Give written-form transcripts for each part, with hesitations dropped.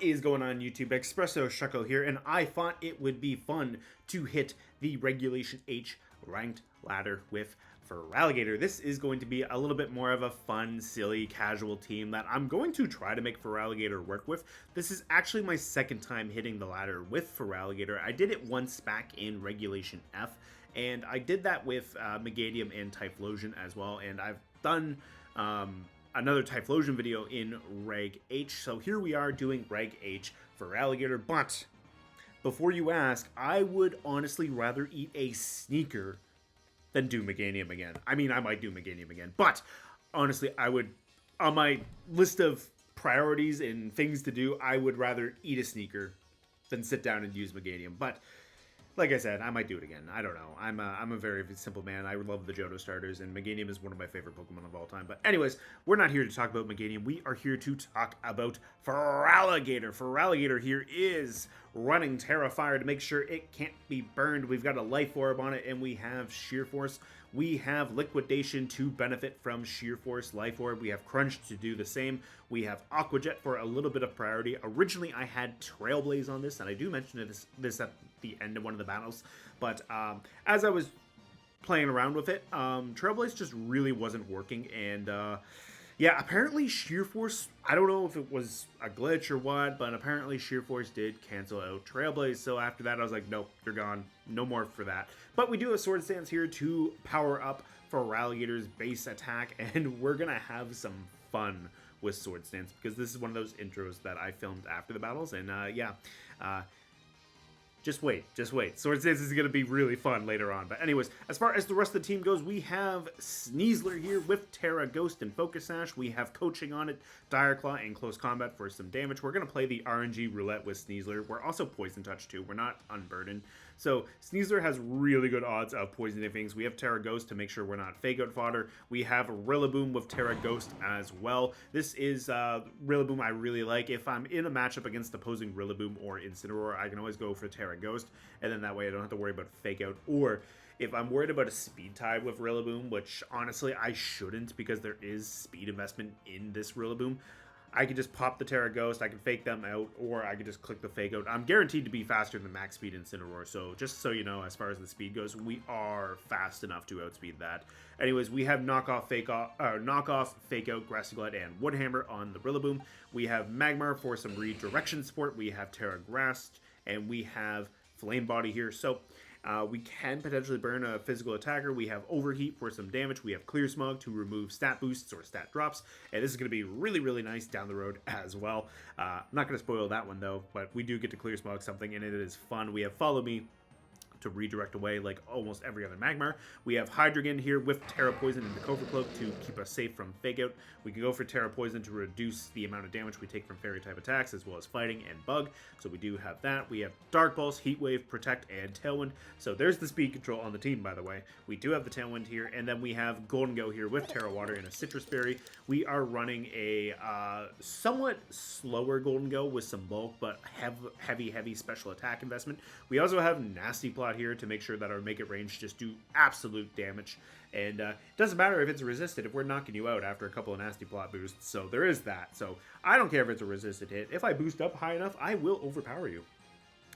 is going on YouTube? Espresso Shuckle here, and I thought it would be fun to hit the Regulation H ranked ladder with Feraligatr. This is going to be a little bit more of a fun, silly, casual team that I'm going to try to make Feraligatr work with. This is actually my second time hitting the ladder with Feraligatr. I did it once back in Regulation F, and I did that with Meganium and Typhlosion as well, and I've done another Typhlosion video in Reg H. So here we are doing Reg H for Feraligatr. But before you ask, I would honestly rather eat a sneaker than do Meganium again. I mean, I might do Meganium again, but honestly, I would, on my list of priorities and things to do, I would rather eat a sneaker than sit down and use Meganium. But like I said, I might do it again. I don't know. I'm a very simple man. I love the Johto starters, and Meganium is one of my favorite Pokemon of all time. But anyways, we're not here to talk about Meganium. We are here to talk about Feraligatr. Feraligatr here is running Terra Fire to make sure it can't be burned. We've got a Life Orb on it, and we have Sheer Force. We have Liquidation to benefit from Sheer Force, Life Orb. We have Crunch to do the same. We have Aqua Jet for a little bit of priority. Originally, I had Trailblaze on this, and I do mention this at the end of one of the battles. But as I was playing around with it, Trailblaze just really wasn't working. And yeah, apparently Sheer Force, I don't know if it was a glitch or what, but apparently Sheer Force did cancel out Trailblaze. So after that, I was like, nope, you're gone. No more for that. But we do have Sword Stance here to power up Feraligatr's base attack, and we're going to have some fun with Sword Stance because this is one of those intros that I filmed after the battles. And yeah, just wait. Sword Stance is going to be really fun later on. But anyways, as far as the rest of the team goes, we have Sneasler here with Terra Ghost and Focus Sash. We have Coaching on it, Dire Claw, and Close Combat for some damage. We're going to play the RNG Roulette with Sneasler. We're also Poison Touch too. We're not Unburdened. So Sneasler has really good odds of poisoning things. We have Terra Ghost to make sure we're not Fake Out fodder. We have Rillaboom with Terra Ghost as well. This is Rillaboom I really like. If I'm in a matchup against opposing Rillaboom or Incineroar, I can always go for Terra Ghost, and then that way I don't have to worry about Fake Out. Or if I'm worried about a speed tie with Rillaboom, which honestly I shouldn't because there is speed investment in this Rillaboom, I can just pop the Terra Ghost, I can fake them out, or I can just click the Fake Out. I'm guaranteed to be faster than max speed Incineroar, so just so you know, as far as the speed goes, we are fast enough to outspeed that. Anyways, we have knockoff, Fake Out, Grassy Glide, and Woodhammer on the Rillaboom. We have Magmar for some redirection support. We have Terra Grass, and we have Flame Body here. So we can potentially burn a physical attacker. We have Overheat for some damage. We have Clear Smog to remove stat boosts or stat drops. And this is going to be really, really nice down the road as well. I'm not going to spoil that one though, but we do get to Clear Smog something, and it is fun. We have Follow Me to redirect away like almost every other Magmar. We have Hydreigon here with Terra Poison and the Cobra Cloak to keep us safe from Fake Out. We can go for Terra Poison to reduce the amount of damage we take from Fairy type attacks as well as Fighting and Bug. So we do have that. We have Dark Pulse, Heat Wave, Protect, and Tailwind. So there's the speed control on the team, by the way. We do have the Tailwind here, and then we have Gholdengo here with Terra Water and a Citrus Berry. We are running a somewhat slower Gholdengo with some bulk, but heavy special attack investment. We also have Nasty Plot here to make sure that our Make It range just do absolute damage. And it doesn't matter if it's resisted if we're knocking you out after a couple of Nasty Plot boosts. So there is that. So I don't care if it's a resisted hit. If I boost up high enough, I will overpower you,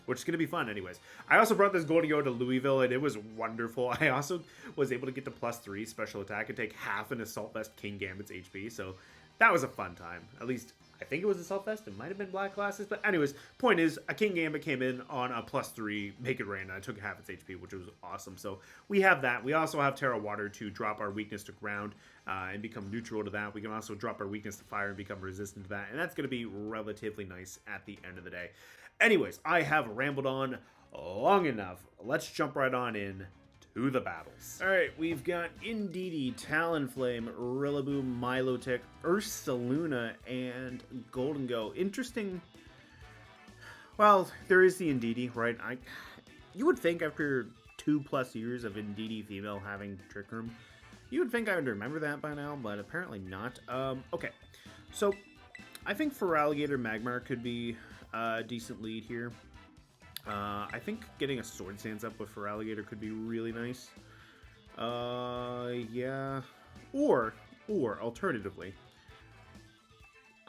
which is going to be fun anyways. I also brought this Gholdengo to Louisville, and it was wonderful. I also was able to get to +3 special attack and take half an Assault Vest King Gambit's HP, so that was a fun time. At least, I think it was Assault Vest. It might have been Black Glasses, but anyways, point is, a King Gambit came in on a +3 Make It Rain, and I took half its HP, which was awesome. So we have that. We also have Terra Water to drop our weakness to ground and become neutral to that. We can also drop our weakness to fire and become resistant to that, and that's going to be relatively nice at the end of the day. Anyways, I have rambled on long enough. Let's jump right on in to the battles. Alright, we've got Indeedee, Talonflame, Rillaboom, Milotic, Ursaluna, and Gholdengo. Interesting. Well, there is the Indeedee, right? You would think after 2+ years of Indeedee female having Trick Room, you would think I would remember that by now, but apparently not. Okay, so I think Feraligatr Magmar could be a decent lead here. I think getting a Sword Stance up with Feraligatr could be really nice. Yeah. Or alternatively,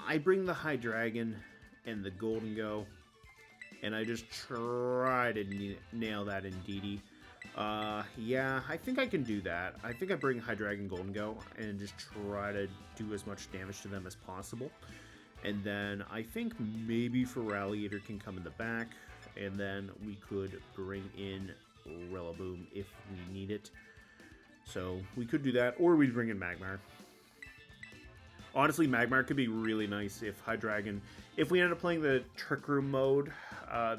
I bring the Hydreigon and the Gholdengo. And I just try to nail that Indeedee. Yeah, I think I can do that. I think I bring Hydreigon Gholdengo and just try to do as much damage to them as possible. And then I think maybe Feraligatr can come in the back, and then we could bring in Rillaboom if we need it. So we could do that, or we'd bring in Magmar. Honestly, Magmar could be really nice if Hydreigon... If we end up playing the Trick Room mode,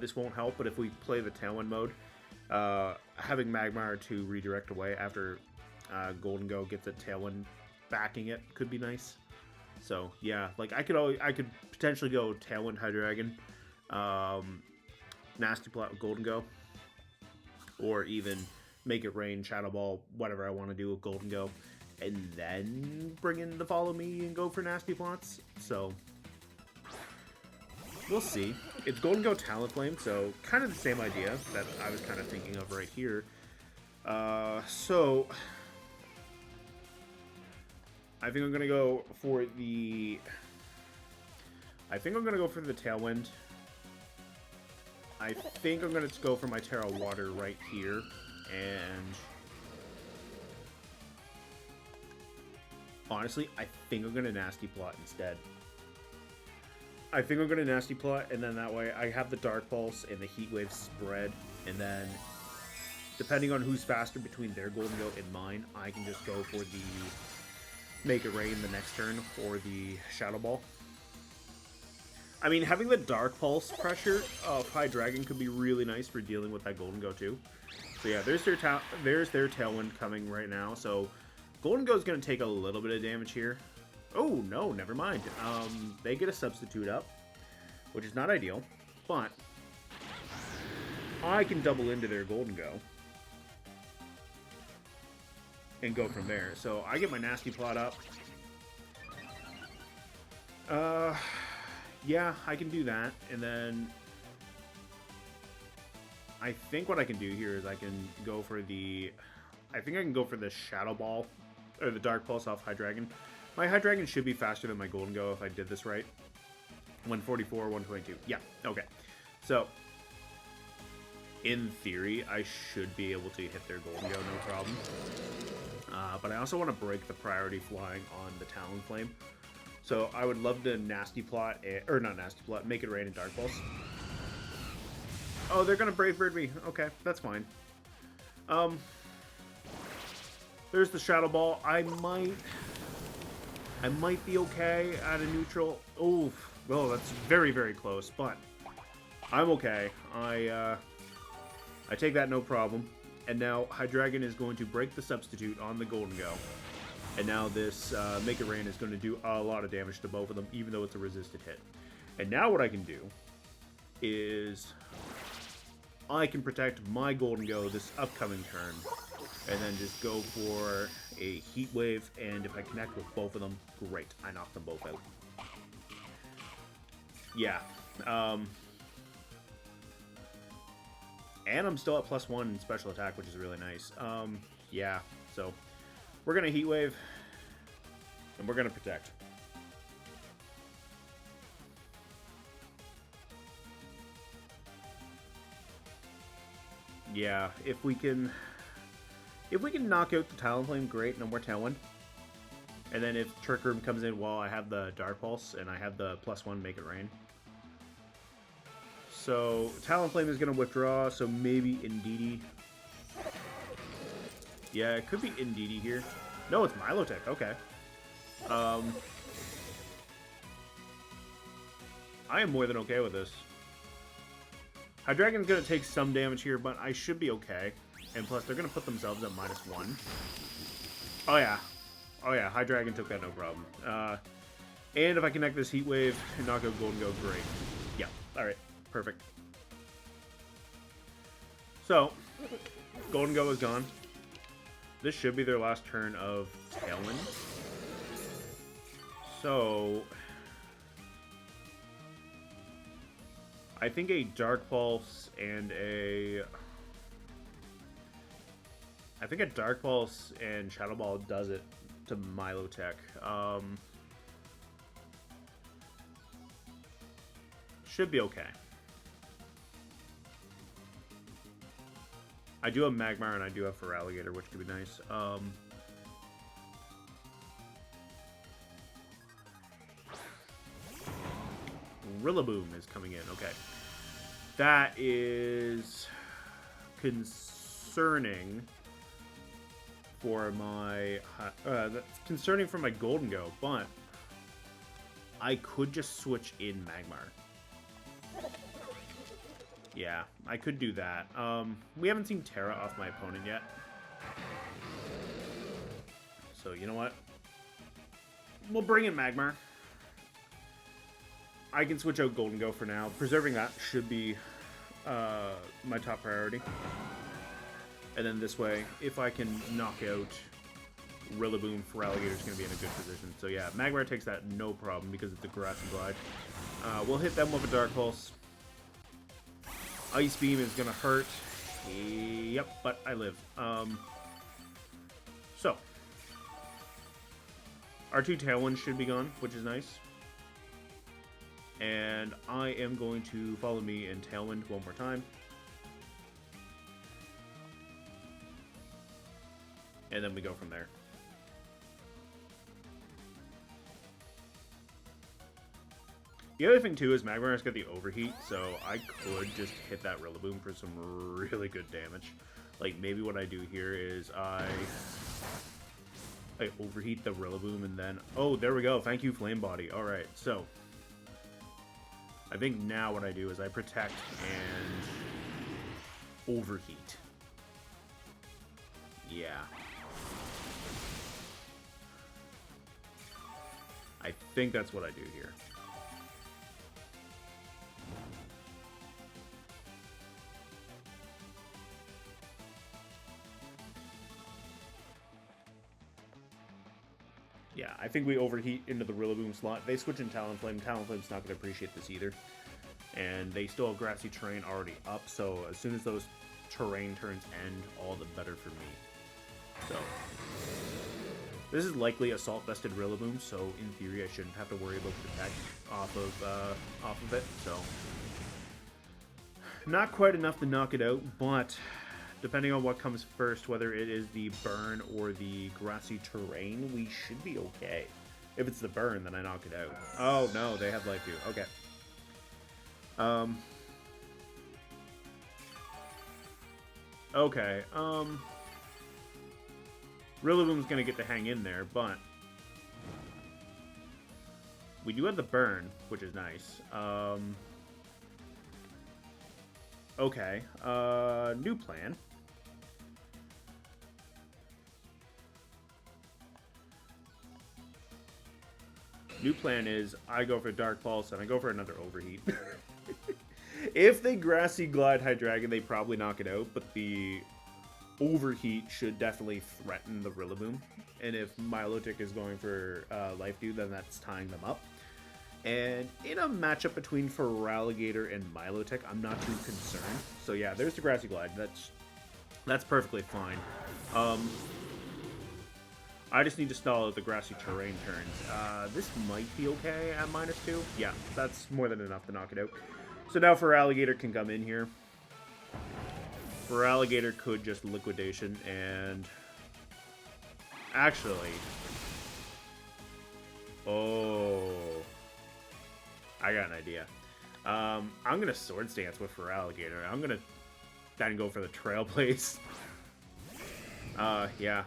this won't help, but if we play the Tailwind mode, having Magmar to redirect away after Gholdengo gets a Tailwind backing it could be nice. So yeah, like I could potentially go Tailwind Hydreigon, Nasty Plot with Gholdengo, or even make it rain, Shadow Ball, whatever I want to do with Gholdengo, and then bring in the Follow Me and go for Nasty Plots. So we'll see. It's Gholdengo Talonflame, so kind of the same idea that I was kind of thinking of right here. So I think I'm gonna go for the. I think I'm gonna go for the Tailwind. I think I'm gonna go for my Terra Water right here, and honestly, I think I'm gonna Nasty Plot instead. I think I'm gonna Nasty Plot, and then that way I have the Dark Pulse and the Heat Wave spread, and then depending on who's faster between their Gholdengo and mine, I can just go for the Make It Rain the next turn, or the Shadow Ball. I mean, having the Dark Pulse pressure of Hydreigon could be really nice for dealing with that Gholdengo too. So yeah, there's their Tailwind coming right now. So Gholdengo's going to take a little bit of damage here. Oh, no, never mind. They get a substitute up, which is not ideal, but I can double into their Gholdengo and go from there. So I get my Nasty Plot up. Yeah, I can do that, and then I think what I can do here is I can go for the... I think I can go for the Shadow Ball, or the Dark Pulse off Hydreigon. My Hydreigon should be faster than my Gholdengo if I did this right. 144, 122. Yeah, okay. So, in theory, I should be able to hit their Gholdengo, no problem. But I also want to break the priority flying on the Talonflame. So I would love to Nasty Plot, or not Nasty Plot, Make It Rain and Dark Pulse. Oh, they're going to Brave Bird me. Okay, that's fine. There's the Shadow Ball. I might be okay at a neutral. Oh, well, that's very, very close, but I'm okay. I take that no problem. And now Hydreigon is going to break the substitute on the Gholdengo. And now this Make It Rain is going to do a lot of damage to both of them, even though it's a resisted hit. And now what I can do is I can protect my Gholdengo this upcoming turn, and then just go for a Heat Wave, and if I connect with both of them, great. I knock them both out. Yeah. And I'm still at +1 in special attack, which is really nice. Yeah, so we're going to Heat Wave, and we're going to protect. Yeah, if we can knock out the Talonflame, great, no more Tailwind. And then if Trick Room comes in while I have the Dark Pulse and I have the +1 Make It Rain. So Talonflame is going to withdraw, so maybe Indeedee. Yeah, it could be Indeedee here. No, it's Milotech, okay. I am more than okay with this. Hydreigon's going to take some damage here, but I should be okay. And plus, they're going to put themselves at -1. Oh, yeah. Oh, yeah. Hydreigon took that no problem. And if I connect this Heat Wave and knock out Gholdengo, great. Yeah. All right. Perfect. So, Gholdengo is gone. This should be their last turn of Tailwind. So, I think a Dark Pulse and a... I think a Dark Pulse and Shadow Ball does it to Milotech. Should be okay. I do have Magmar and I do have Feraligatr, which could be nice. Rillaboom is coming in. Okay. That is concerning for my Gholdengo, but I could just switch in Magmar. Yeah, I could do that. We haven't seen Terra off my opponent yet. So, you know what? We'll bring in Magmar. I can switch out Gholdengo for now. Preserving that should be my top priority. And then this way, if I can knock out Rillaboom, Feraligatr's going to be in a good position. So yeah, Magmar takes that no problem because it's a Grassy Glide. We'll hit them with a Dark Pulse. Ice Beam is going to hurt. Yep, but I live. So, our 2 Tailwinds should be gone, which is nice. And I am going to follow me in Tailwind one more time. And then we go from there. The other thing, too, is Magmar's got the Overheat, so I could just hit that Rillaboom for some really good damage. Like, maybe what I do here is I Overheat the Rillaboom and then... Oh, there we go. Thank you, Flame Body. Alright, so... I think now what I do is I Protect and Overheat. Yeah. I think that's what I do here. Yeah, I think we overheat into the Rillaboom slot. They switch in Talonflame. Talonflame's not going to appreciate this either. And they still have Grassy Terrain already up, so as soon as those terrain turns end, all the better for me. So, this is likely Assault Vested Rillaboom, so in theory I shouldn't have to worry about Protect off of it, so... Not quite enough to knock it out, but... Depending on what comes first, whether it is the burn or the Grassy Terrain, we should be okay. If it's the burn, then I knock it out. Oh, no, they have Life Dew. Okay. Okay, Rillaboom's gonna get to hang in there, but... We do have the burn, which is nice. Okay, new plan. New plan is I go for Dark Pulse and I go for another Overheat. If they Grassy Glide Hydreigon, they probably knock it out, but the Overheat should definitely threaten the Rillaboom. And if Milotic is going for Life Dew, then that's tying them up. And in a matchup between Feraligatr and Milotic, I'm not too concerned. So yeah, there's the Grassy Glide. That's perfectly fine. I just need to stall out the Grassy Terrain turns. This might be okay at -2. Yeah, that's more than enough to knock it out. So now Feraligatr can come in here. Feraligatr could just Liquidation and... Actually... Oh... I got an idea. I'm going to Swords Dance with Feraligatr. I'm going to then go for the Trailblaze. Yeah.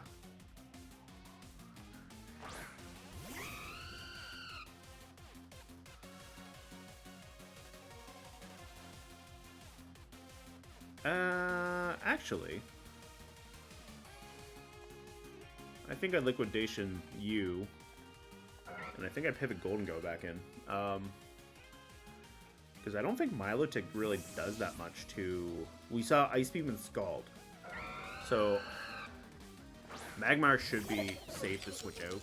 Actually, I think I Liquidation you, and I think I pivot Gholdengo back in, because I don't think Milotic really does that much to... We saw Ice Beam and Scald, so Magmar should be safe to switch out.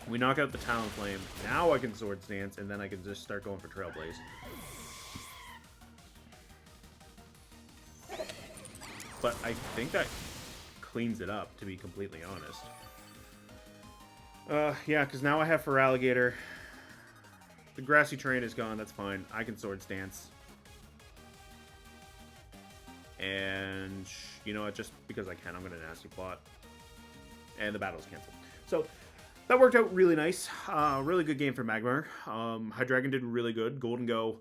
We knock out the Talonflame, now I can Swords Dance, and then I can just start going for Trailblaze. But I think that cleans it up, to be completely honest. Yeah, because now I have Feraligatr. The Grassy Terrain is gone. That's fine. I can Swords Dance. And you know what? Just because I can, I'm going to Nasty Plot. And the battle's canceled. So that worked out really nice. Really good game for Magmar. Hydreigon did really good. Gholdengo.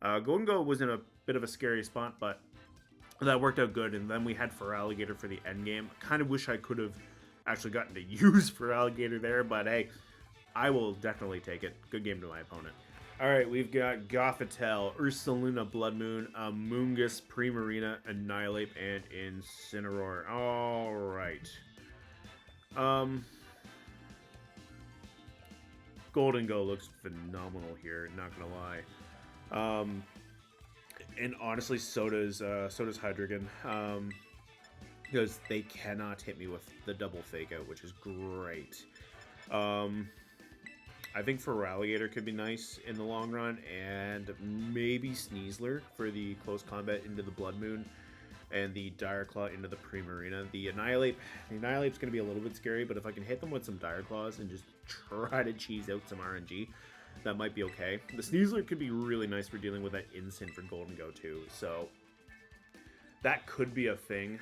Gholdengo was in a bit of a scary spot, but that worked out good. And then we had Feraligatr for the end game. Kind of wish I could have actually gotten to use Feraligatr there, but hey, I will definitely take it. Good game to my opponent. Alright, we've got Gothitelle, Ursaluna, Blood Moon, Amoonguss, Primarina, Annihilate, and Incineroar. Alright. Gholdengo looks phenomenal here, not gonna lie. And honestly, so does Hydreigon. Because they cannot hit me with the double fake out, which is great. I think Feraligatr could be nice in the long run, and maybe Sneasler for the close combat into the Blood Moon, and the Dire Claw into the Primarina. The Annihilate's going to be a little bit scary, but if I can hit them with some Dire Claws and just try to cheese out some RNG, that might be okay. The Sneasler could be really nice for dealing with that Instant for Gholdengo too, so that could be a thing.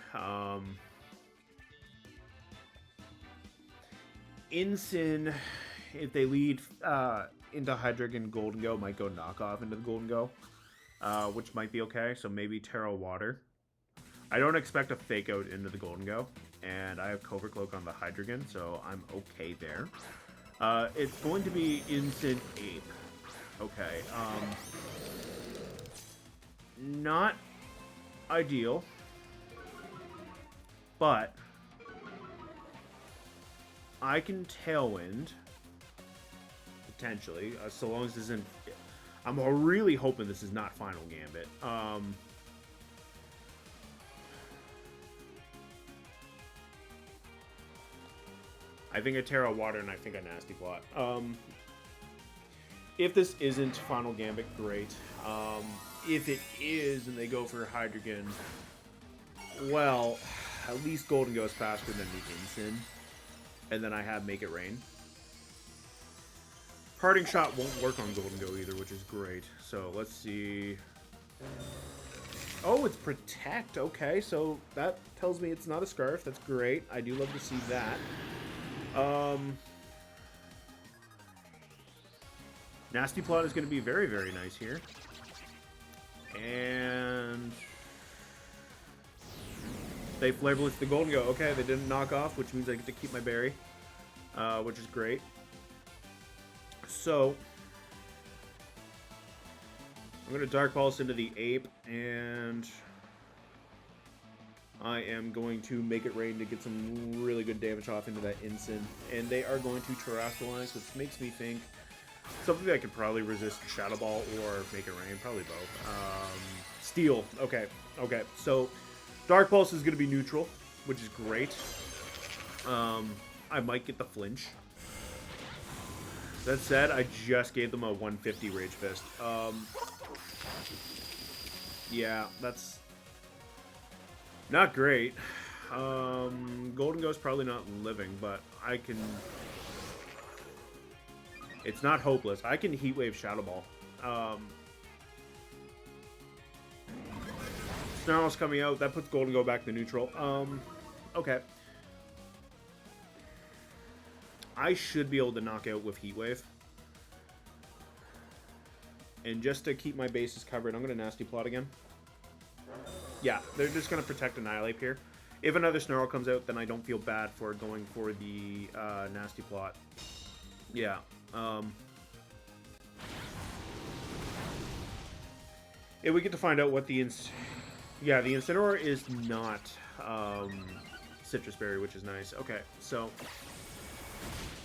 Instant, if they lead into Hydreigon, Gholdengo might go knockoff into the Gholdengo, which might be okay. So maybe Terra Water. I don't expect a fake out into the Gholdengo, and I have Covert Cloak on the Hydreigon, so I'm okay there. It's going to be Instant Ape. Okay. Not ideal, but I can Tailwind. Potentially, so long as this isn't... I'm really hoping this is not Final Gambit. I think a Terra Water and I think a Nasty Plot. If this isn't Final Gambit, great. If it is and they go for Hydreigon, well, at least Gholdengo is faster than the Incin. And then I have Make It Rain. Parting Shot won't work on Gholdengo either, which is great. So let's see. Oh, it's Protect. Okay, so that tells me it's not a Scarf. That's great. I do love to see that. Nasty Plot is going to be very, very nice here. And they Flare Blitz the Gholdengo. Okay, they didn't knock off, which means I get to keep my berry, which is great. So I'm going to Dark Pulse into the Ape, and I am going to Make It Rain to get some really good damage off into that Instant. And they are going to Terrastallize, which makes me think something that I could probably resist Shadow Ball or Make It Rain, probably both. Steel, okay, okay. So Dark Pulse is going to be neutral, which is great. I might get the flinch. That said, I just gave them a 150 Rage Fist. Yeah, that's not great. Gholdengo's probably not living, but I can... It's not hopeless. I can Heat Wave Shadow Ball. Snarl's coming out. That puts Gholdengo back to neutral. Okay. I should be able to knock out with Heat Wave. And just to keep my bases covered, I'm going to Nasty Plot again. Yeah, they're just going to Protect Annihilate here. If another Snarl comes out, then I don't feel bad for going for the Nasty Plot. Yeah. If we get to find out what the Yeah, the Incineroar is not Citrus Berry, which is nice. Okay, so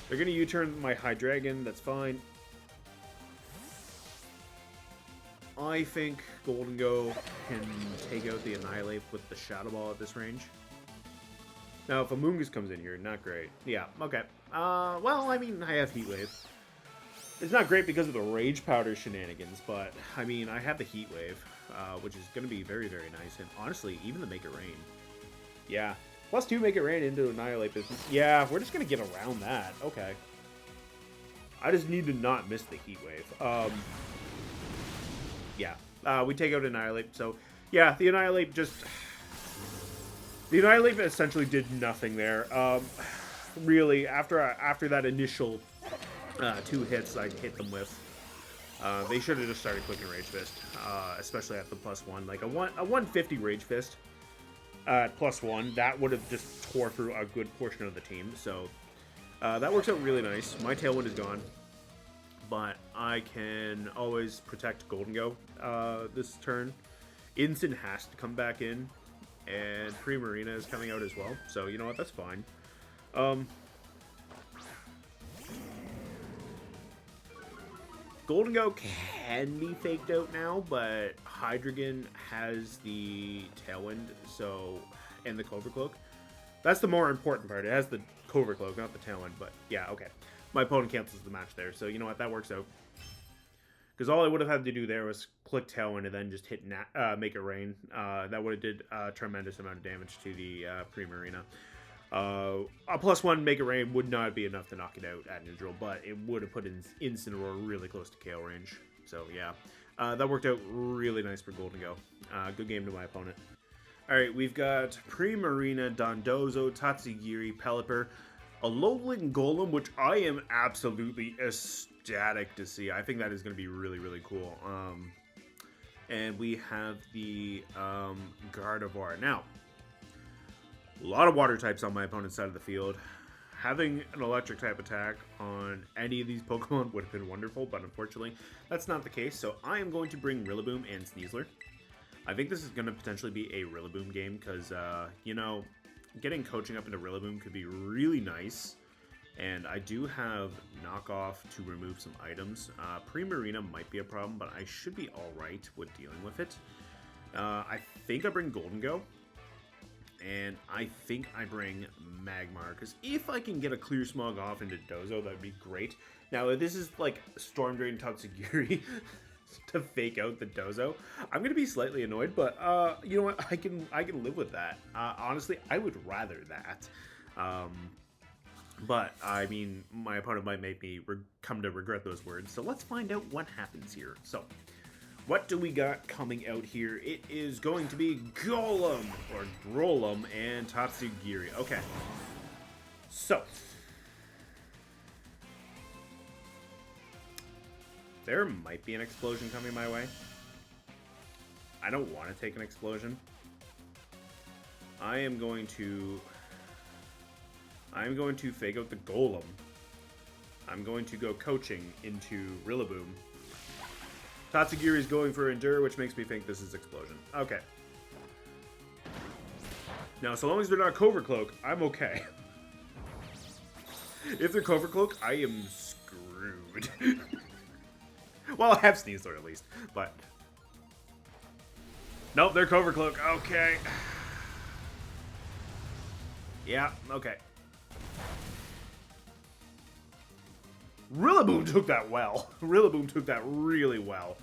they're going to U-turn my Hydreigon. That's fine. I think Gholdengo can take out the Annihilate with the Shadow Ball at this range. Now, if Amoonguss comes in here, not great. Yeah, okay. Well, I mean, I have Heat Wave. It's not great because of the Rage Powder shenanigans, but, I mean, I have the Heat Wave, which is going to be very, very nice. And honestly, even the Make It Rain. Yeah. +2 Make It Rain into Annihilate business. Yeah, we're just going to get around that. Okay. I just need to not miss the Heat Wave. Yeah. We take out Annihilate. So, yeah, the Annihilate just... The Annihilate essentially did nothing there. Really, after that initial 2 hits I hit them with, they should have just started clicking Rage Fist, especially at the +1. Like, a 150 Rage Fist at +1, that would have just tore through a good portion of the team. So, that works out really nice. My Tailwind is gone, but I can always protect Gholdengo this turn. Instant has to come back in, and Primarina is coming out as well. So, you know what? That's fine. Gholdengo can be faked out now, but Hydreigon has the Tailwind, so, and the Clover Cloak. That's the more important part. It has the Clover Cloak, not the Tailwind, but yeah, okay. My opponent cancels the match there, so you know what? That works out. Because all I would have had to do there was click Tailwind and then just hit Make It Rain. That would have did a tremendous amount of damage to the Primarina. A +1 Make It Rain would not be enough to knock it out at neutral, but it would have put in Incineroar really close to KO range. So yeah, that worked out really nice for Gholdengo. Good game to my opponent. Alright, we've got Primarina, Dondozo, Tatsugiri, Pelipper, a Alolan Golem, which I am absolutely ecstatic to see. I think that is going to be really, really cool. And we have the Gardevoir. Now, a lot of water types on my opponent's side of the field. Having an electric type attack on any of these Pokemon would have been wonderful, but unfortunately, that's not the case. So I am going to bring Rillaboom and Sneasler. I think this is going to potentially be a Rillaboom game because, you know, getting coaching up into Rillaboom could be really nice. And I do have knockoff to remove some items. Primarina might be a problem, but I should be alright with dealing with it. I think I bring Gholdengo. And I think I bring Magmar, because if I can get a clear Smog off into Dozo, that would be great. Now, if this is like Storm Drain Tatsugiri to fake out the Dozo, I'm going to be slightly annoyed, but you know what? I can live with that. Honestly, I would rather that. But, I mean, my opponent might make me come to regret those words, so let's find out what happens here. So, what do we got coming out here? It is going to be Golem, or Grolem, and Tatsugiri. Okay. So. There might be an explosion coming my way. I don't want to take an explosion. I'm going to fake out the Golem. I'm going to go coaching into Rillaboom. Tatsugiri is going for Endure, which makes me think this is Explosion. Okay. Now, so long as they're not Clover Cloak, I'm okay. If they're Clover Cloak, I am screwed. Well, I have Sneasler at least, but... Nope, they're Clover Cloak. Okay. Yeah, okay. Rillaboom took that well. Rillaboom took that really well.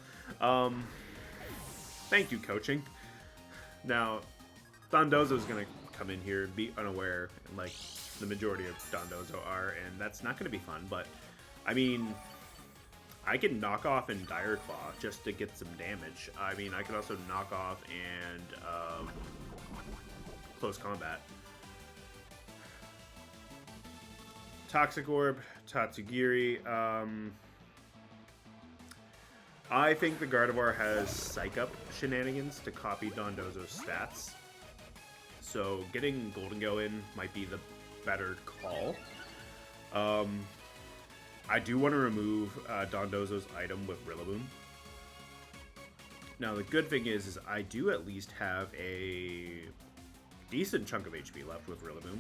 Thank you, coaching. Now, Dondozo's going to come in here and be unaware, like the majority of Dondozo are, and that's not going to be fun, but, I mean, I can knock off and Dire Claw just to get some damage. I mean, I could also knock off and Close Combat. Toxic Orb, Tatsugiri. I think the Gardevoir has Psych Up shenanigans to copy Dondozo's stats. So getting Gholdengo in might be the better call. I do want to remove Dondozo's item with Rillaboom. Now the good thing is I do at least have a decent chunk of HP left with Rillaboom,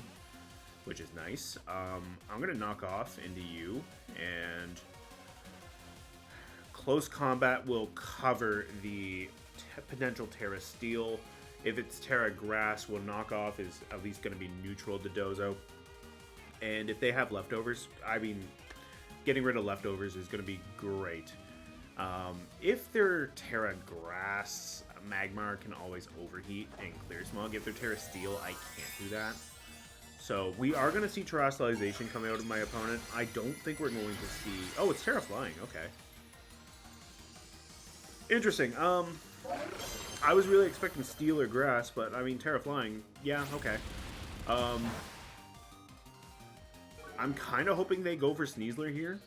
which is nice. I'm going to knock off into you, and Close Combat will cover the potential Terra Steel. If it's Terra Grass, will knock off is at least going to be neutral to Dozo. And if they have leftovers, I mean, getting rid of leftovers is going to be great. If they're Terra Grass, Magmar can always overheat and clear Smog. If they're Terra Steel, I can't do that. So we are going to see Terastallization come out of my opponent. I don't think we're going to see... Oh, it's Terra Flying. Okay. Interesting. I was really expecting Steel or Grass, but I mean, Terra Flying, yeah, okay. I'm kind of hoping they go for Sneasler here.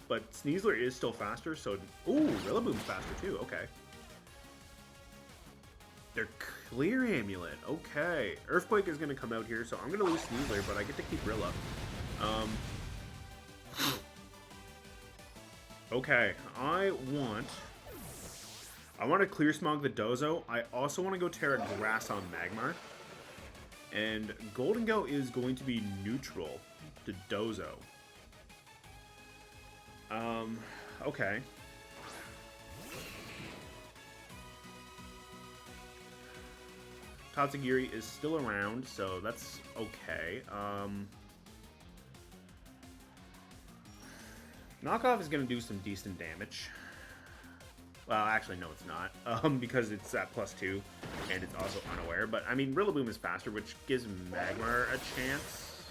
But Sneasler is still faster, so... Ooh, Rillaboom's faster too, okay. They're Clear Amulet, okay. Earthquake is going to come out here, so I'm going to lose Sneasler, but I get to keep Rilla. Okay, I want to Clear Smog the Dozo. I also want to go Terra Grass on Magmar. And Gholdengo is going to be neutral to Dozo. Okay. Tatsugiri is still around, so that's okay. Knockoff is going to do some decent damage. Well, actually, no, it's not. Because it's at +2, and it's also unaware. But, I mean, Rillaboom is faster, which gives Magmar a chance.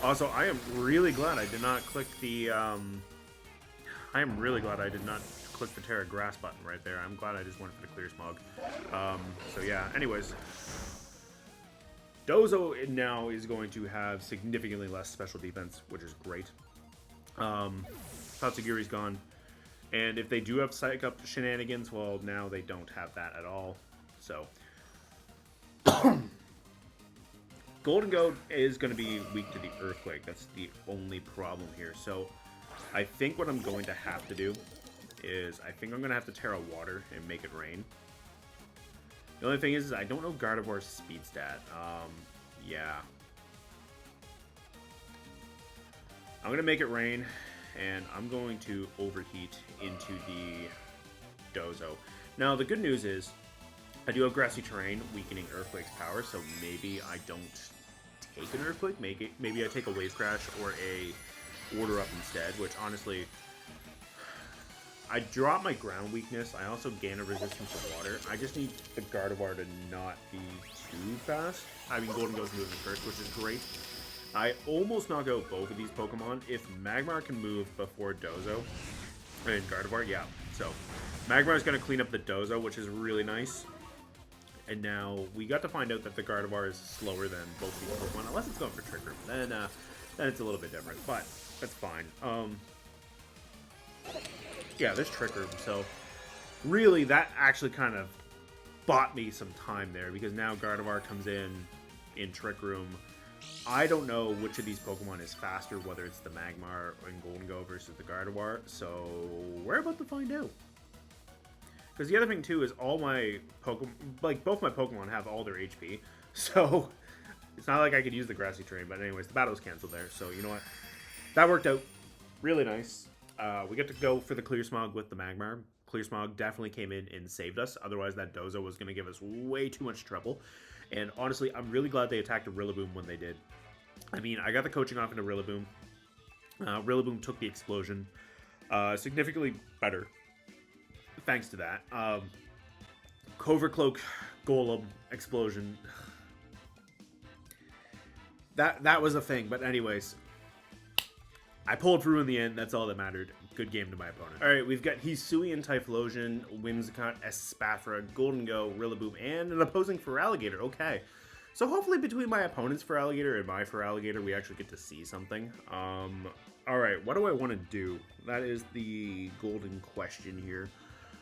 Also, I am really glad I did not click the, I am really glad I did not click the Terra Grass button right there. I'm glad I just went for the Clear Smog. So, yeah, anyways. Dozo now is going to have significantly less special defense, which is great. Tatsugiri's gone. And if they do have Psych Up shenanigans, well, now they don't have that at all. So, Gholdengo is going to be weak to the Earthquake. That's the only problem here. So, I think what I'm going to have to do is I think I'm going to have to Terra Water and make it rain. The only thing is I don't know Gardevoir's speed stat. Yeah. I'm going to make it rain, and I'm going to overheat into the Dozo. Now, the good news is I do have Grassy Terrain weakening Earthquake's power, so maybe I don't take an Earthquake. Maybe I take a Wave Crash or a Order Up instead, which honestly... I drop my ground weakness. I also gain a resistance to water. I just need the Gardevoir to not be too fast. I mean, Gholdengo's moving first, which is great. I almost knock out both of these Pokemon. If Magmar can move before Dozo and Gardevoir, yeah. So, Magmar is going to clean up the Dozo, which is really nice. And now, we got to find out that the Gardevoir is slower than both these Pokemon, unless it's going for Trick Room. Then it's a little bit different, but that's fine. Yeah, there's Trick Room, so really that actually kind of bought me some time there, because now Gardevoir comes in Trick Room. I don't know which of these Pokemon is faster, whether it's the Magmar and Gholdengo versus the Gardevoir, so we're about to find out. Because the other thing too is all my Pokemon, like both my Pokemon have all their HP, so it's not like I could use the Grassy Terrain, but anyways, the battle's canceled there, so you know what? That worked out really nice. We get to go for the Clear Smog with the Magmar. Clear Smog definitely came in and saved us. Otherwise, that Dozo was going to give us way too much trouble. And honestly, I'm really glad they attacked a Rillaboom when they did. I mean, I got the coaching off into Rillaboom. Rillaboom took the explosion. Significantly better. Thanks to that. Covercloak Golem explosion. That was a thing. But anyways... I pulled through in the end. That's all that mattered. Good game to my opponent. All right, we've got Hisuian, Typhlosion, Whimsicott, Espathra, Gholdengo, Rillaboom, and an opposing Feraligatr. Okay. So hopefully between my opponent's Feraligatr and my Feraligatr, we actually get to see something. All right, what do I want to do? That is the golden question here.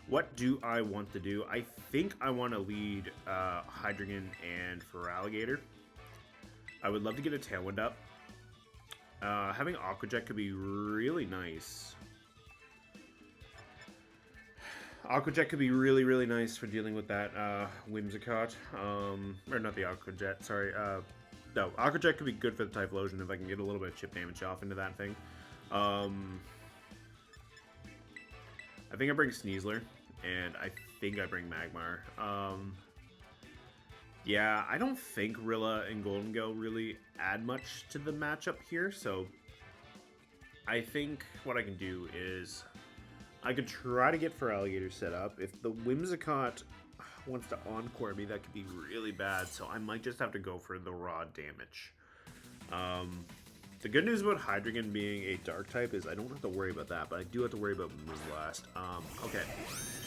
What do I want to do? I think I want to lead Hydreigon and Feraligatr. I would love to get a Tailwind up. Having Aqua Jet could be really nice. Aqua Jet could be really, really nice for dealing with that Whimsicott. Or not the Aqua Jet, sorry. No, Aqua Jet could be good for the Typhlosion if I can get a little bit of chip damage off into that thing. I think I bring Sneasler, and I think I bring Magmar. Yeah, I don't think Rilla and Gholdengo really add much to the matchup here, so I think what I can do is I could try to get Feraligatr set up. If the Whimsicott... wants to Encore me, that could be really bad. So I might just have to go for the raw damage. The good news about Hydreigon being a dark type is I don't have to worry about that, but I do have to worry about Moonblast. Okay,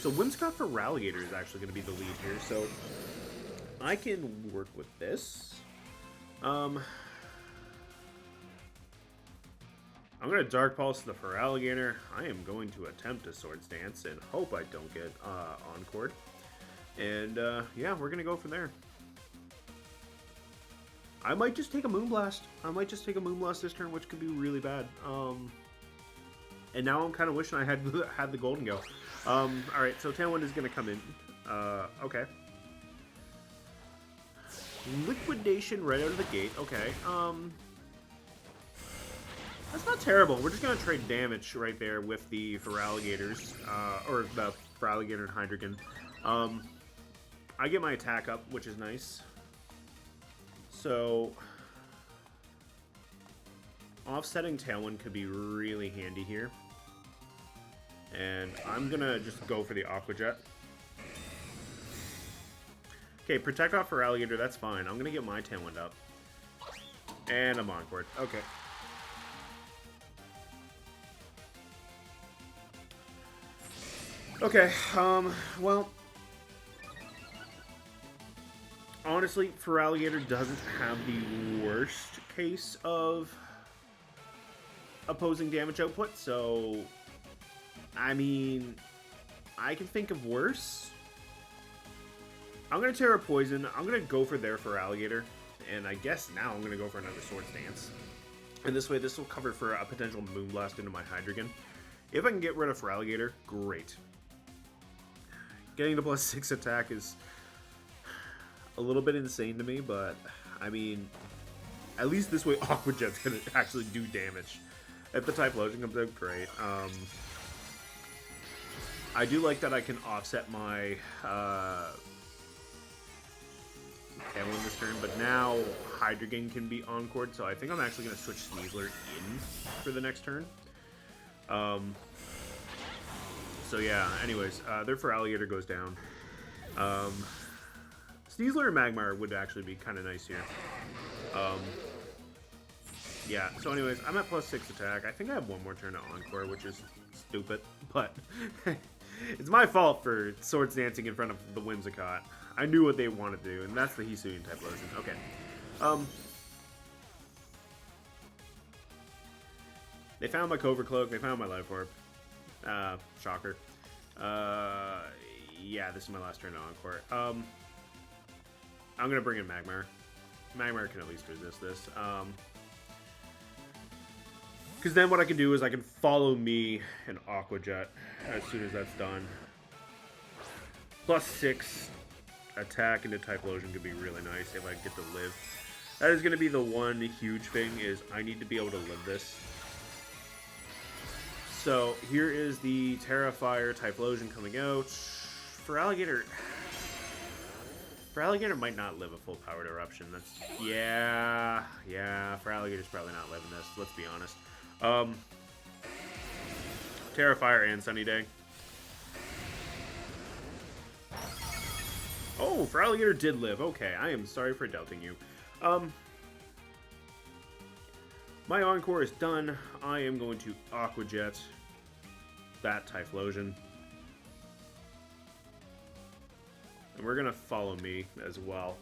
so Whimsicott Feraligatr is actually going to be the lead here, so I can work with this. I'm going to Dark Pulse the Feraligatr. I am going to attempt a Swords Dance and hope I don't get Encored. And yeah, we're going to go from there. I might just take a Moonblast. I might just take a Moonblast this turn, which could be really bad. And now I'm kind of wishing I had the Gholdengo. Alright, so Tailwind is going to come in. Okay. Liquidation right out of the gate. Okay. That's not terrible. We're just going to trade damage right there with the Feraligatrs. Or the Feraligatr and Hydreigon. I get my attack up, which is nice. So, offsetting Tailwind could be really handy here. And I'm going to just go for the Aqua Jet. Okay, Protect off Feraligatr, that's fine. I'm going to get my Tailwind up. And I'm Encored. Okay. Okay, well... Honestly, Feraligatr doesn't have the worst case of opposing damage output, so I mean, I can think of worse. I'm going to Terra Poison. I'm going to go for their Feraligatr, and I guess now I'm going to go for another Swords Dance. And this way, this will cover for a potential Moonblast into my Hydreigon. If I can get rid of Feraligatr, great. Getting to +6 attack is a little bit insane to me, but I mean, at least this way Aqua Jet's gonna actually do damage. If the Typhlosion comes out, great. I do like that I can offset my Tailwind this turn, but now Hydreigon can be Encored, so I think I'm actually gonna switch Sneasler in for the next turn. So yeah, anyways, their Feraligatr goes down. Sneasler or Magmar would actually be kind of nice here. Yeah, so anyways, I'm at +6 attack. I think I have one more turn to Encore, which is stupid, but it's my fault for Swords Dancing in front of the Whimsicott. I knew what they wanted to do, and that's the Hisuian Typhlosion. Okay. They found my Covert Cloak, they found my Life Orb. Shocker. Yeah, this is my last turn to Encore. I'm going to bring in Magmar. Magmar can at least resist this. Because then what I can do is I can follow me and Aqua Jet as soon as that's done. +6 attack into Typhlosion could be really nice if I get to live. That is going to be the one huge thing, is I need to be able to live this. So here is the Terrafire Typhlosion coming out. Feraligatr might not live a full powered eruption. That's yeah. Feraligatr's probably not living this. Let's be honest. Terrafire and Sunny Day. Oh, Feraligatr did live. Okay, I am sorry for doubting you. My Encore is done. I am going to Aqua Jet that Typhlosion. And we're going to follow me as well.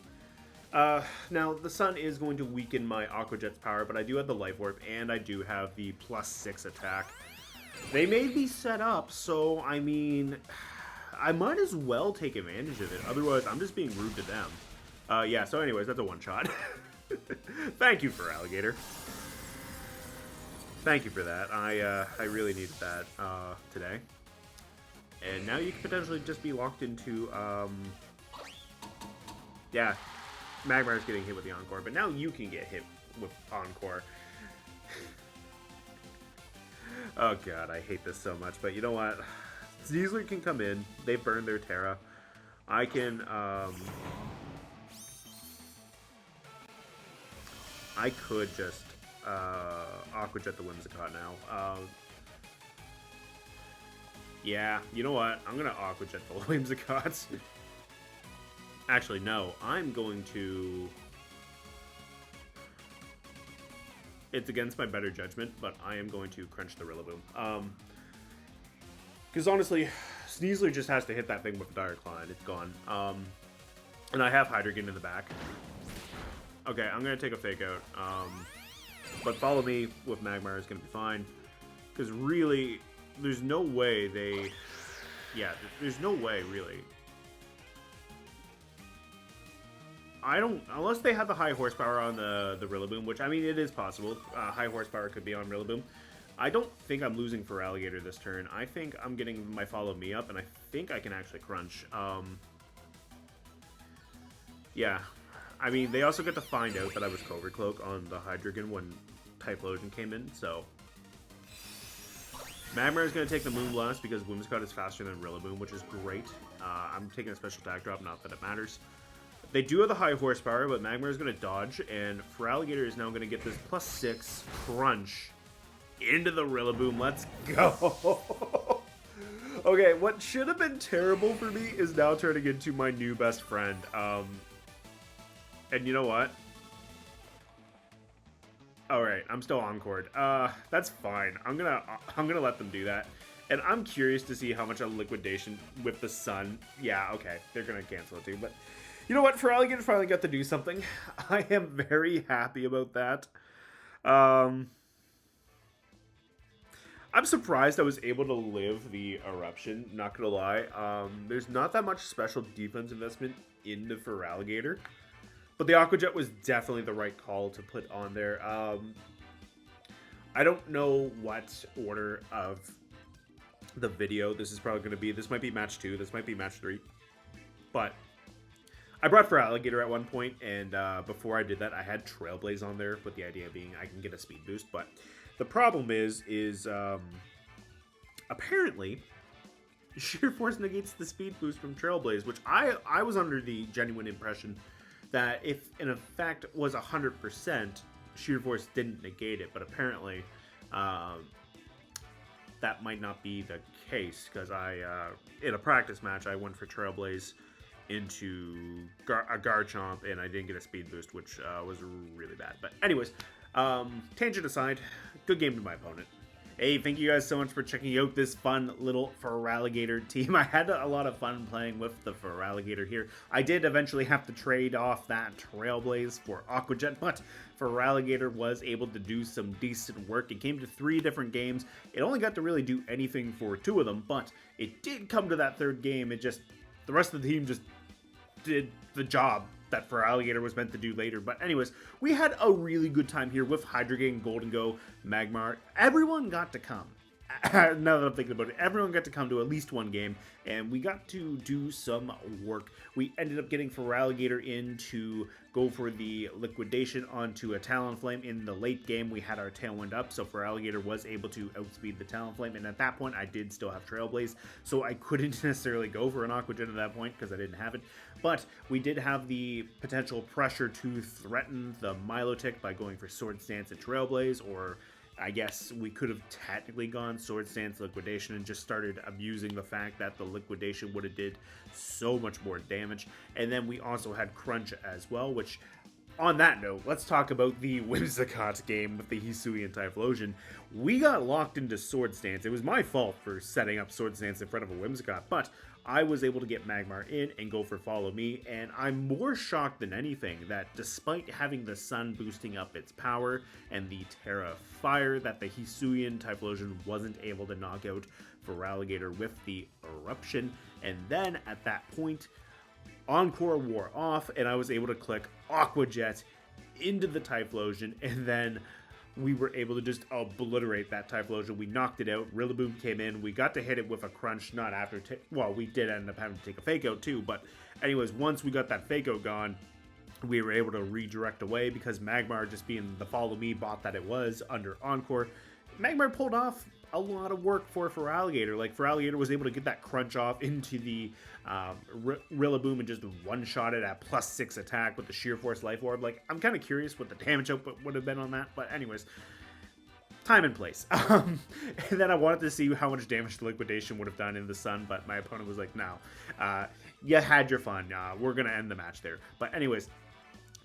Now, the Sun is going to weaken my Aqua Jet's power, but I do have the Life Orb, and I do have the +6 attack. They may be set up, so, I mean, I might as well take advantage of it. Otherwise, I'm just being rude to them. Yeah, so anyways, that's a one-shot. Thank you, Feraligatr. Thank you for that. I really needed that today. And now you could potentially just be locked into, yeah, Magmar's getting hit with the Encore, but now you can get hit with Encore. Oh god, I hate this so much, but you know what? Sneasler can come in. They burn their Terra. I can, I could just Aqua Jet the Whimsicott now. Yeah, you know what? I'm gonna Aqua Jet the Whimsicott. Actually, no. I'm going to... It's against my better judgment, but I am going to crunch the Rillaboom. Because honestly, Sneasler just has to hit that thing with Dire Claw and it's gone. And I have Hydreigon in the back. Okay, I'm going to take a Fake Out. But Follow Me with Magmar is going to be fine. Because really, there's no way they... Yeah, there's no way, really. I don't... Unless they have the high horsepower on the Rillaboom, which, I mean, it is possible. High horsepower could be on Rillaboom. I don't think I'm losing Feraligatr this turn. I think I'm getting my Follow Me up, and I think I can actually crunch. Yeah. I mean, they also get to find out that I was Covert Cloak on the Hydreigon when Typhlosion came in, so... Magmar is going to take the Moonblast because Whimsicott is faster than Rillaboom, which is great. I'm taking a special attack drop, not that it matters. They do have the high horsepower, but Magmar is going to dodge, and Feraligatr is now going to get this +6 crunch into the Rillaboom. Let's go! Okay, what should have been terrible for me is now turning into my new best friend. And you know what? Alright, I'm still Encored. That's fine. I'm gonna let them do that. And I'm curious to see how much a Liquidation with the Sun. Yeah, okay. They're gonna cancel it too, but you know what? Feraligatr finally got to do something. I am very happy about that. I'm surprised I was able to live the Eruption, not gonna lie. There's not that much special defense investment in the Feraligatr. But the Aqua Jet was definitely the right call to put on there. I don't know what order of the video this is probably going to be. This might be match 2. This might be match 3. But I brought Feraligatr at one point, and before I did that, I had Trailblaze on there, with the idea being I can get a speed boost. But the problem is apparently Sheer Force negates the speed boost from Trailblaze, which I was under the genuine impression that if in effect was 100%, Sheer Force didn't negate it, but apparently that might not be the case, because in a practice match, I went for Trailblaze into a Garchomp, and I didn't get a speed boost, which was really bad. But anyways, tangent aside, good game to my opponent. Hey, thank you guys so much for checking out this fun little Feraligatr team. I had a lot of fun playing with the Feraligatr here. I did eventually have to trade off that Trailblaze for Aqua Jet, but Feraligatr was able to do some decent work. It came to 3 different games. It only got to really do anything for 2 of them, but it did come to that 3rd game. It just, the rest of the team just did the job that Feraligatr was meant to do later. But anyways, we had a really good time here with Hydreigon, Gholdengo, Magmar. Everyone got to come. Now that I'm thinking about it, everyone got to come to at least one game, and we got to do some work. We ended up getting Feraligatr in to go for the Liquidation onto a Talonflame. In the late game, we had our Tailwind up, so Feraligatr was able to outspeed the Talonflame, and at that point, I did still have Trailblaze, so I couldn't necessarily go for an Aqua Jet at that point, because I didn't have it. But we did have the potential pressure to threaten the Milotic by going for Sword Stance and Trailblaze, or I guess we could have technically gone Sword Stance Liquidation and just started abusing the fact that the Liquidation would have did so much more damage. And then we also had Crunch as well, which, on that note, let's talk about the Whimsicott game with the Hisuian Typhlosion. We got locked into Sword Stance. It was my fault for setting up Sword Stance in front of a Whimsicott, but I was able to get Magmar in and go for Follow Me, and I'm more shocked than anything that despite having the Sun boosting up its power and the Terra Fire, that the Hisuian Typhlosion wasn't able to knock out Feraligatr with the Eruption. And then at that point, Encore wore off, and I was able to click Aqua Jet into the Typhlosion, and then we were able to just obliterate that Typhlosion. We knocked it out. Rillaboom came in. We got to hit it with a Crunch, not after... Well, we did end up having to take a Fake Out too, but anyways, once we got that Fake Out gone, we were able to redirect away because Magmar, just being the Follow Me bot that it was under Encore, Magmar pulled off a lot of work for Feraligatr. Like, Feraligatr was able to get that Crunch off into the Rillaboom and just one-shot it at +6 attack with the Sheer Force Life Orb. Like, I'm kind of curious what the damage output would have been on that. But anyways, time and place. And then I wanted to see how much damage the liquidation would have done in the sun, but my opponent was like, no, you had your fun. We're going to end the match there. But anyways,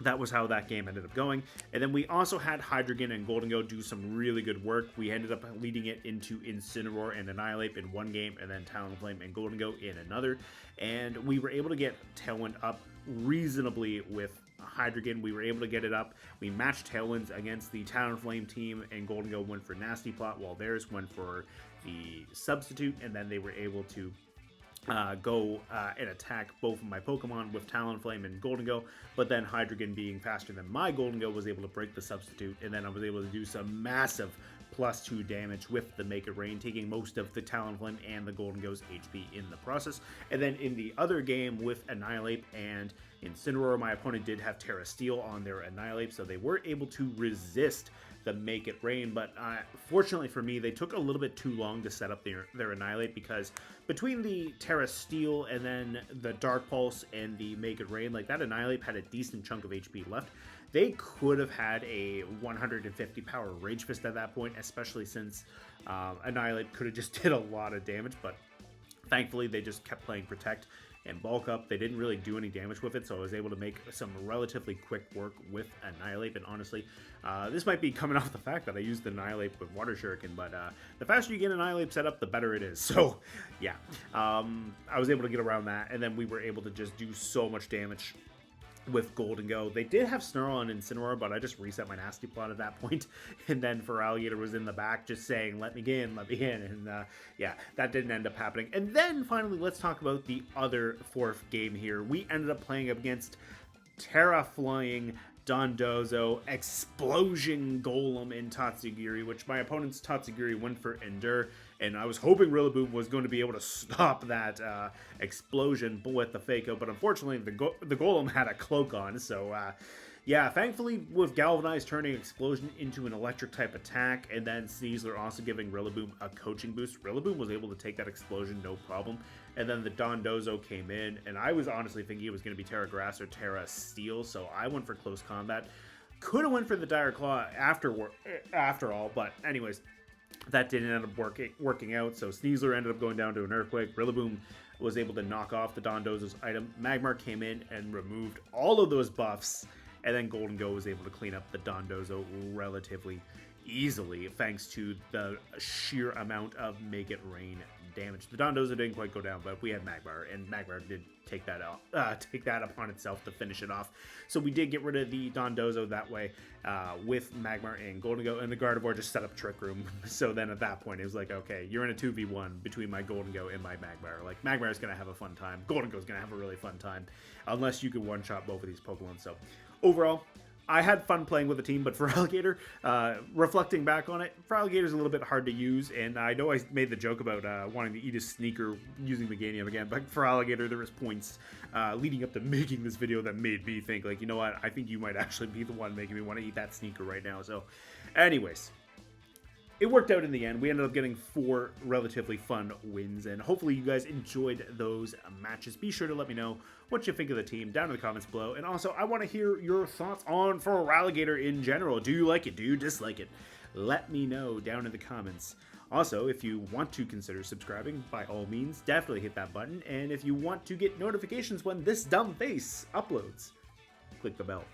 that was how that game ended up going. And then we also had Hydreigon and Gholdengo do some really good work. We ended up leading it into Incineroar and Annihilate in one game, and then Talonflame and Gholdengo in another. And we were able to get Tailwind up reasonably with Hydreigon. We were able to get it up. We matched Tailwinds against the Talonflame team, and Gholdengo went for Nasty Plot while theirs went for the Substitute, and then they were able to go and attack both of my Pokemon with Talonflame and Gholdengo, but then Hydreigon, being faster than my Gholdengo, was able to break the Substitute, and then I was able to do some massive +2 damage with the Make It Rain, taking most of the Talonflame and the Gholdengo's HP in the process. And then in the other game with Annihilate and Incineroar, my opponent did have Terra Steel on their Annihilate, so they were able to resist the Make It Rain, but fortunately for me, they took a little bit too long to set up their Annihilate, because between the Terra Steel and then the Dark Pulse and the Make It Rain, like, that Annihilate had a decent chunk of HP left. They could have had a 150 power Rage Fist at that point, especially since Annihilate could have just did a lot of damage, but thankfully they just kept playing Protect and Bulk Up. They didn't really do any damage with it, so I was able to make some relatively quick work with Annihilate. And honestly, this might be coming off the fact that I used Annihilate with Water Shuriken, but the faster you get Annihilate set up, the better it is. So yeah, I was able to get around that, and then we were able to just do so much damage with Gholdengo. They did have Snarl and Incineroar, but I just reset my Nasty Plot at that point, and then Feraligatr was in the back just saying, let me in, and yeah, that didn't end up happening. And then finally, let's talk about the other fourth game here. We ended up playing against Terra Flying Dondozo, Explosion Golem in Tatsugiri, which my opponent's Tatsugiri went for Endure, and I was hoping Rillaboom was going to be able to stop that explosion with the Fako, but unfortunately the Golem had a cloak on, so yeah, thankfully with Galvanize turning Explosion into an electric type attack, and then Sneasler also giving Rillaboom a coaching boost, Rillaboom was able to take that explosion no problem. And then the Dondozo came in, and I was honestly thinking it was going to be Terra Grass or Terra Steel, so I went for Close Combat. Could have went for the Dire Claw after all, but anyways, that didn't end up working out, so Sneasler ended up going down to an Earthquake. Rillaboom was able to knock off the Dondozo's item. Magmar came in and removed all of those buffs, and then Gholdengo was able to clean up the Dondozo relatively easily, thanks to the sheer amount of Make It Rain damage. The Dondozo didn't quite go down, but we had Magmar, and Magmar did take that upon itself to finish it off. So we did get rid of the Dondozo that way with Magmar and Gholdengo, and the Gardevoir just set up Trick Room. So then at that point, it was like, okay, you're in a 2v1 between my Gholdengo and my Magmar. Like, Magmar's going to have a fun time. Gholdengo's going to have a really fun time, unless you can one-shot both of these Pokemon. So overall, I had fun playing with the team, but Feraligatr, reflecting back on it, Feraligatr's a little bit hard to use, and I know I made the joke about wanting to eat a sneaker using Meganium again, but Feraligatr, there was points leading up to making this video that made me think, like, you know what, I think you might actually be the one making me want to eat that sneaker right now. So anyways, it worked out in the end. We ended up getting 4 relatively fun wins, and hopefully you guys enjoyed those matches. Be sure to let me know what you think of the team down in the comments below, and also I want to hear your thoughts on Feraligatr in general. Do you like it? Do you dislike it? Let me know down in the comments. Also, if you want to consider subscribing, by all means, definitely hit that button, and if you want to get notifications when this dumb face uploads, click the bell.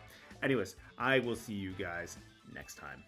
Anyways, I will see you guys next time.